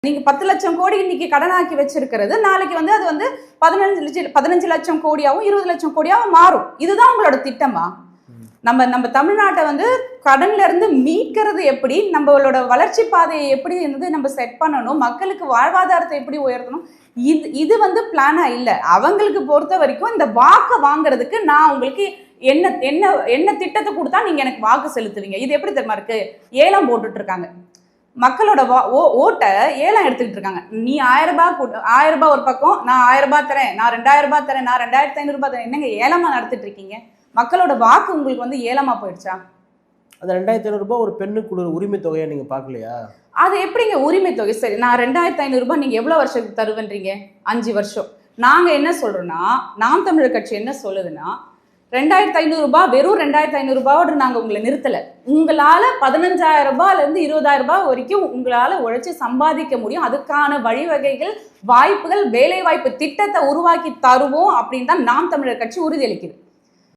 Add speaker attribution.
Speaker 1: நீங்க 10 லட்சம் கோடி இன்னைக்கு கடனாக்கி வச்சிருக்கிறது நாளைக்கு வந்து அது வந்து 15 லட்சம் கோடியாவும் 20 லட்சம் கோடியாவும் மாறும். இதுதான் உங்களோட திட்டமா? நம்ம தமிழ்நாட்டை வந்து கடன்ல இருந்து மீட்கிறது எப்படி, நம்மளோட வளர்ச்சி பாதையை எப்படி வந்து நம்ம செட் பண்ணணும், மக்களுக்கு வாழ்வாதாரத்தை எப்படி உயர்த்தணும், இது வந்து பிளானா இல்லை. அவங்களுக்கு பொறுத்த வரைக்கும் இந்த வாக்கை வாங்குறதுக்கு நான் உங்களுக்கு என்ன என்ன என்ன திட்டத்தை கொடுத்தா நீங்க எனக்கு வாக்கு செலுத்துவீங்க. இது எப்படி தெரியுமா இருக்கு? ஏலம் போட்டுட்டு இருக்காங்க. மக்களோட ஓட்டை ஏலம் எடுத்துக்கிட்டு இருக்காங்க. நீ 1000 ரூபாய் ஒரு பக்கம், நான் 1000 ரூபாய் தரேன், நான் 2000 ரூபாய் தரேன், நான் 2500 ரூபாய் தரேன். என்னங்க ஏலமா நடத்திட்டு இருக்கீங்க? மக்களோட வாக்கு உங்களுக்கு வந்து ஏலமா போயிடுச்சா?
Speaker 2: அந்த 2500 ரூபாய் ஒரு பெண்ணுக்கு உரிமை தொகையை நீங்க பாக்கலையா? அது
Speaker 1: எப்படிங்க உரிமை தொகை? சரி, நான் 2500 ரூபாய் நீங்க எவ்வளவு வருஷத்துக்கு தருவன்றீங்க? 5 வருஷம். நாங்க என்ன சொல்றோம்னா, நாம் தமிழர் கட்சி என்ன சொல்லுதுன்னா, 2500 ரூபாய் வெறும் 2500 ரூபாயோட நாங்க உங்களை நிறுத்தல. உங்களால 15,000 ரூபாயில இருந்து 20,000 ரூபாய் வரைக்கும் உங்களால உழைச்சு சம்பாதிக்க முடியும். அதுக்கான வழிவகைகள், வாய்ப்புகள், வேலை வாய்ப்பு திட்டத்தை உருவாக்கி தருவோம் அப்படின்னு தான் நாம் தமிழர் கட்சி உறுதியளிக்குது.